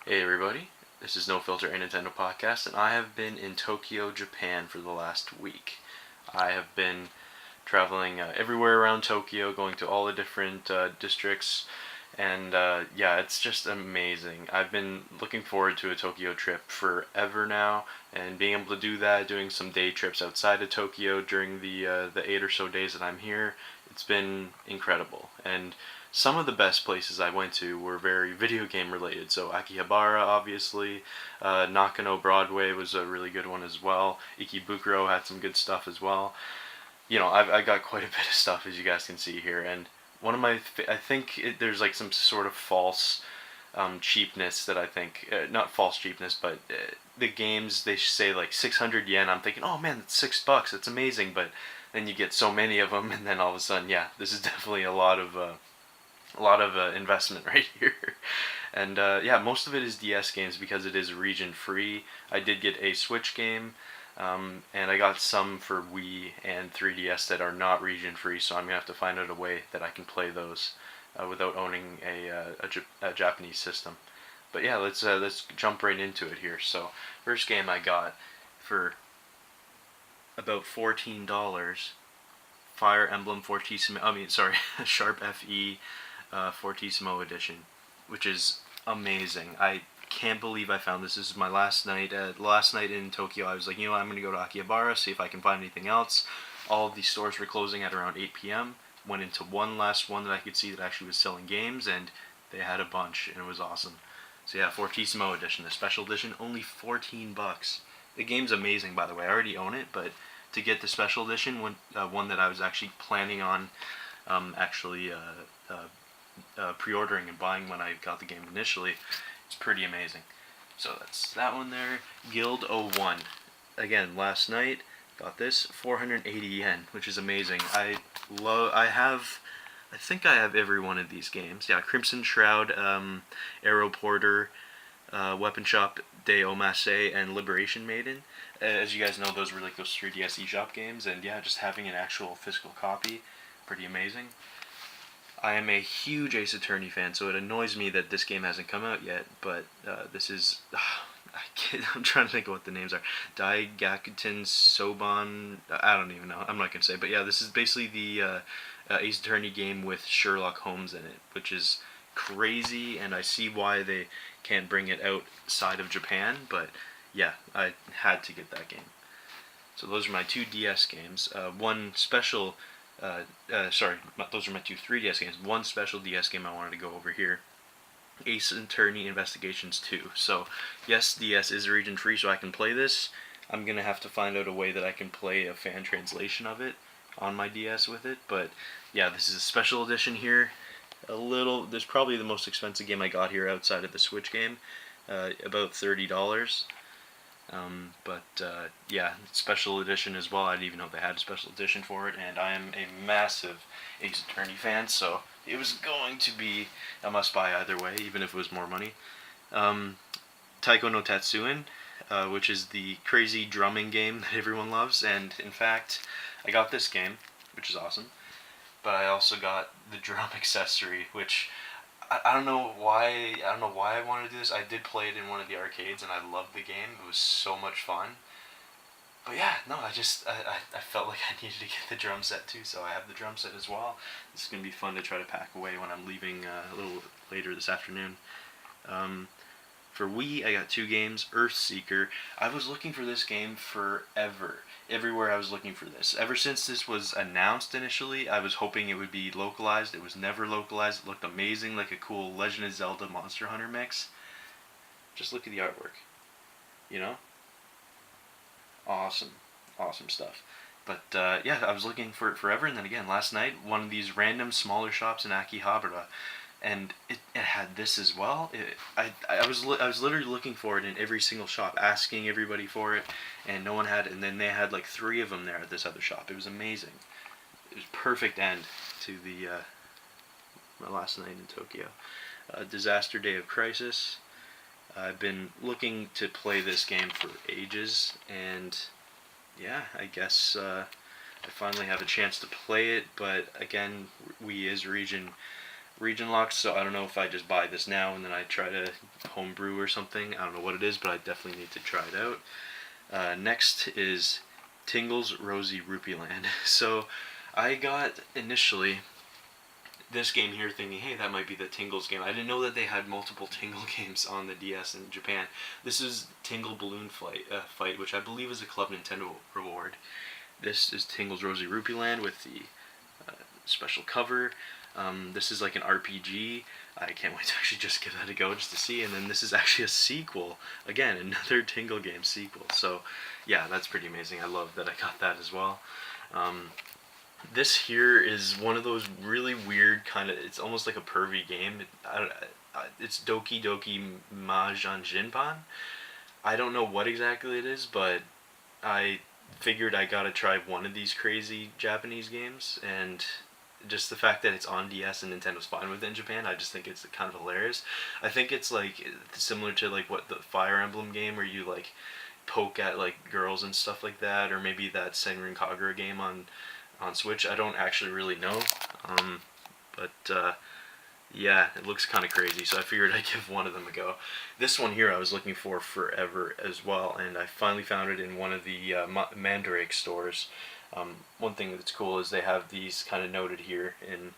Hey everybody, this is No Filter a Nintendo Podcast, and I have been in Tokyo, Japan for the last week. I have been traveling everywhere around Tokyo, going to all the different districts, and yeah, it's just amazing. I've been looking forward to a Tokyo trip forever now, and being able to do that, doing some day trips outside of Tokyo during the 8 or so days that I'm here, it's been incredible. And some of the best places I went to were very video game related. So Akihabara, obviously, Nakano Broadway was a really good one as well. Ikebukuro had some good stuff as well. I got quite a bit of stuff, as you guys can see here, and one of my I think there's like some sort of false cheapness that I think not false cheapness, but the games they say like 600 yen. I'm thinking, oh man, that's $6. It's amazing, but then you get so many of them, and then all of a sudden, yeah, this is definitely a lot of investment right here. And yeah, most of it is DS games because it is region free. I did get a Switch game, and I got some for Wii and 3DS that are not region free, so I'm gonna have to find out a way that I can play those without owning a Japanese system. But yeah, let's jump right into it here. So first game I got for about $14, Fire Emblem Fortissimo. I mean, sorry, Sharp FE Fortissimo Edition, which is amazing. I can't believe I found this. This is my last night. Last night in Tokyo, I was like, I'm going to go to Akihabara, see if I can find anything else. All of these stores were closing at around 8 p.m. Went into one last one that I could see that actually was selling games, and they had a bunch, and it was awesome. So yeah, Fortissimo Edition, the special edition, only $14. The game's amazing, by the way. I already own it, but to get the special edition, one that I was actually planning on pre-ordering and buying when I got the game initially, it's pretty amazing. So that's that one there. Guild 01. Again, last night, got this, 480 yen, which is amazing. I think I have every one of these games. Yeah, Crimson Shroud, Arrow Porter, Weapon Shop de Omasei, and Liberation Maiden. As you guys know, those were like those 3DS eShop games, and yeah, just having an actual physical copy, pretty amazing. I am a huge Ace Attorney fan, so it annoys me that this game hasn't come out yet, but this is... I'm trying to think of what the names are. Gyakuten, Soban... I don't even know. I'm not going to say, but yeah, this is basically the Ace Attorney game with Sherlock Holmes in it, which is crazy, and I see why they can't bring it outside of Japan, but yeah, I had to get that game. So those are my two DS games. One special... sorry, those are my two 3DS games. One special DS game I wanted to go over here. Ace Attorney Investigations 2. So, yes, DS is region free, so I can play this. I'm going to have to find out a way that I can play a fan translation of it on my DS with it. But, yeah, this is a special edition here. This is probably the most expensive game I got here outside of the Switch game. About $30. Yeah, special edition as well. I didn't even know they had a special edition for it, and I am a massive Ace Attorney fan, so it was going to be a must-buy either way, even if it was more money. Taiko No Tatsujin, which is the crazy drumming game that everyone loves, and in fact, I got this game, which is awesome, but I also got the drum accessory, which... I don't know why I wanted to do this. I did play it in one of the arcades, and I loved the game. It was so much fun. But yeah, no, I felt like I needed to get the drum set too, so I have the drum set as well. This is going to be fun to try to pack away when I'm leaving a little later this afternoon. For Wii, I got two games. Earthseeker. I was looking for this game forever. Everywhere I was looking for this. Ever since this was announced initially, I was hoping it would be localized. It was never localized. It looked amazing, like a cool Legend of Zelda Monster Hunter mix. Just look at the artwork. Awesome. Awesome stuff. But yeah, I was looking for it forever, and then again, last night, one of these random smaller shops in Akihabara, and it had this as well. I was literally looking for it in every single shop, asking everybody for it, and no one had it. And then they had like 3 of them there at this other shop. It was amazing. It was perfect end to my last night in Tokyo. Disaster Day of Crisis. I've been looking to play this game for ages, and yeah, I guess I finally have a chance to play it. But again, Wii is region region locked, so I don't know if I just buy this now and then I try to homebrew or something. I don't know what it is, but I definitely need to try it out. Next is Tingle's Rosey Rupeeland. So I got initially this game here thinking, hey, that might be the Tingles game. I didn't know that they had multiple Tingle games on the DS in Japan. This is Tingle Balloon Fight, which I believe is a Club Nintendo reward. This is Tingle's Rosey Rupeeland with the special cover. This is like an RPG. I can't wait to actually just give that a go just to see. And then this is actually a sequel. Again, another Tingle game sequel. So yeah, that's pretty amazing. I love that I got that as well. This here is one of those really weird kind of, it's almost like a pervy game. It's Doki Doki Majin Jinpan. I don't know what exactly it is, but I figured I gotta try one of these crazy Japanese games, and just the fact that it's on DS and Nintendo's fine with it in Japan, I just think it's kind of hilarious. I think it's like similar to like what the Fire Emblem game where you like poke at like girls and stuff like that, or maybe that Senran Kagura game on Switch. I don't actually really know, but yeah, it looks kind of crazy, so I figured I'd give one of them a go. This one here I was looking for forever as well, and I finally found it in one of the Mandarake stores. One thing that's cool is they have these kind of noted here in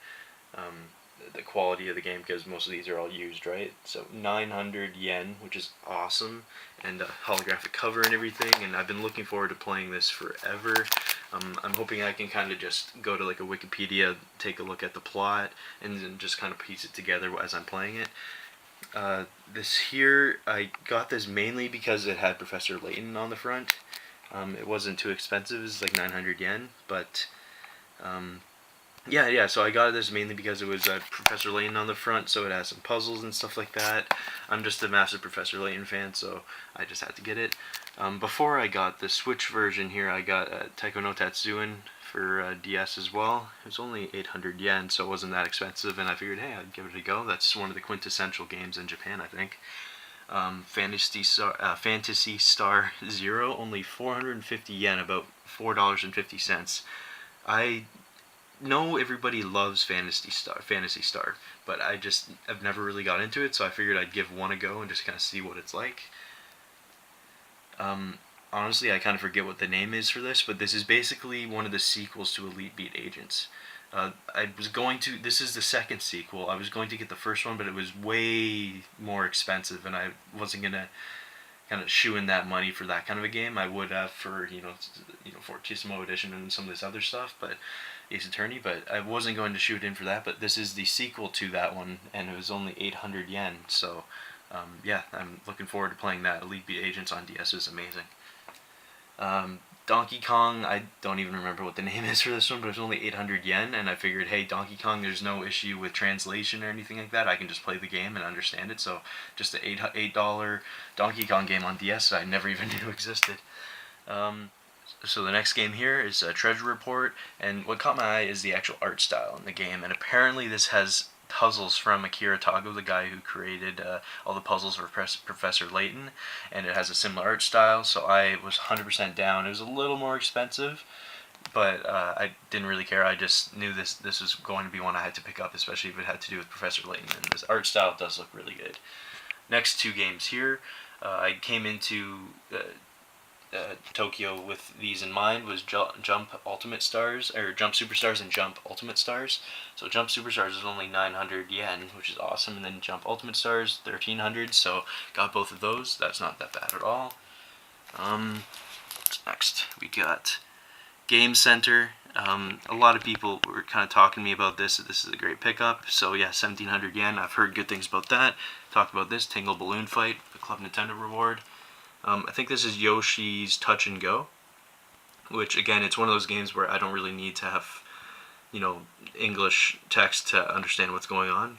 the quality of the game, because most of these are all used, right? So 900 yen, which is awesome, and a holographic cover and everything, and I've been looking forward to playing this forever. I'm hoping I can kind of just go to like a Wikipedia, take a look at the plot, and then just kind of piece it together as I'm playing it. This here, I got this mainly because it had Professor Layton on the front. It wasn't too expensive, it was like 900 yen, but yeah, so I got this mainly because it was Professor Layton on the front, so it has some puzzles and stuff like that. I'm just a massive Professor Layton fan, so I just had to get it. Before I got the Switch version here, I got Taiko No Tatsujin for DS as well. It was only 800 yen, so it wasn't that expensive, and I figured, hey, I'd give it a go. That's one of the quintessential games in Japan, I think. Phantasy Star Zero, only 450 yen, about $4.50. I know everybody loves Phantasy Star, but I've never really got into it, so I figured I'd give one a go and just kind of see what it's like. Honestly, I kind of forget what the name is for this, but this is basically one of the sequels to Elite Beat Agents. This is the second sequel. I was going to get the first one, but it was way more expensive, and I wasn't going to kind of shoe in that money for that kind of a game. I would have for, Fortissimo Edition and some of this other stuff, but Ace Attorney, but I wasn't going to shoot in for that, but this is the sequel to that one, and it was only 800 yen, so yeah, I'm looking forward to playing that. Elite Beat Agents on DS is amazing. Donkey Kong, I don't even remember what the name is for this one, but it's only 800 yen, and I figured, hey, Donkey Kong, there's no issue with translation or anything like that. I can just play the game and understand it, so just an $8 Donkey Kong game on DS that I never even knew existed. So the next game here is Treasure Report, and what caught my eye is the actual art style in the game, and apparently this has puzzles from Akira Tago, the guy who created all the puzzles for Professor Layton, and it has a similar art style, so I was 100% down. It was a little more expensive, but I didn't really care. I just knew this was going to be one I had to pick up, especially if it had to do with Professor Layton, and this art style does look really good. Next two games here, I came into Tokyo with these in mind, was Jump Ultimate Stars, or Jump Superstars and Jump Ultimate Stars. So Jump Superstars is only 900 yen, which is awesome, and then Jump Ultimate Stars 1300, so got both of those. That's not that bad at all. What's next? We got Game Center. A lot of people were kind of talking to me about this. This is a great pickup. So yeah, 1700 yen. I've heard good things about that. Talked about this Tingle Balloon Fight, the Club Nintendo reward. I think this is Yoshi's Touch and Go, which again, it's one of those games where I don't really need to have, English text to understand what's going on.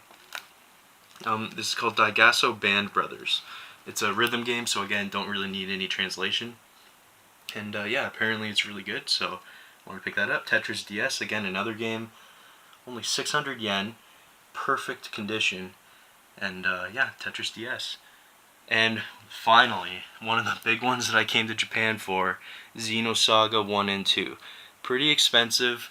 This is called Daigasso Band Brothers. It's a rhythm game, so again, don't really need any translation. And yeah, apparently it's really good, so I want to pick that up. Tetris DS, again, another game, only 600 yen, perfect condition, and yeah, Tetris DS. And finally, one of the big ones that I came to Japan for, Xenosaga 1 and 2. Pretty expensive,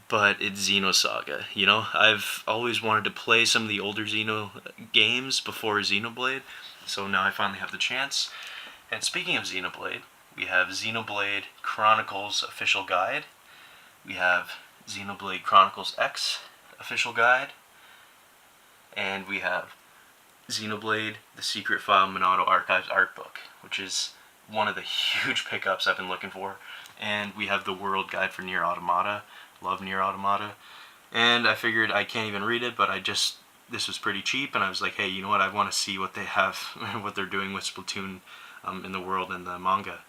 but it's Xenosaga. You know, I've always wanted to play some of the older Xeno games before Xenoblade, so now I finally have the chance. And speaking of Xenoblade, we have Xenoblade Chronicles Official Guide. We have Xenoblade Chronicles X Official Guide. And we have Xenoblade The Secret File Minato Archives Art Book, which is one of the huge pickups I've been looking for. And we have the World Guide for Nier Automata. Love Nier Automata. And I figured I can't even read it, but this was pretty cheap, and I was like, hey, you know what, I want to see what they have, what they're doing with Splatoon in the world and the manga.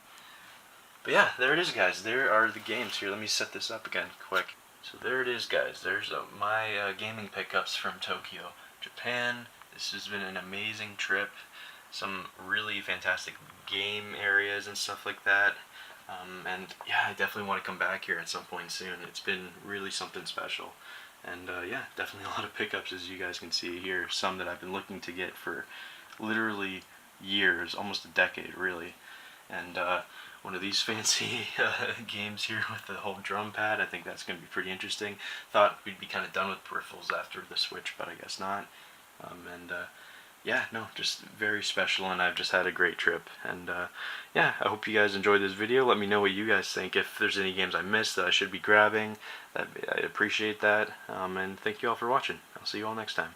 But yeah, there it is, guys. There are the games here. Let me set this up again quick. So there it is, guys. There's my gaming pickups from Tokyo, Japan. This has been an amazing trip. Some really fantastic game areas and stuff like that. And yeah, I definitely want to come back here at some point soon. It's been really something special. And yeah, definitely a lot of pickups, as you guys can see here. Some that I've been looking to get for literally years, almost a decade really. And one of these fancy games here with the whole drum pad, I think that's going to be pretty interesting. Thought we'd be kind of done with peripherals after the Switch, but I guess not. Yeah, no, just very special, and I've just had a great trip. And yeah, I hope you guys enjoyed this video. Let me know what you guys think. If there's any games I missed that I should be grabbing, I'd appreciate that. And thank you all for watching. I'll see you all next time.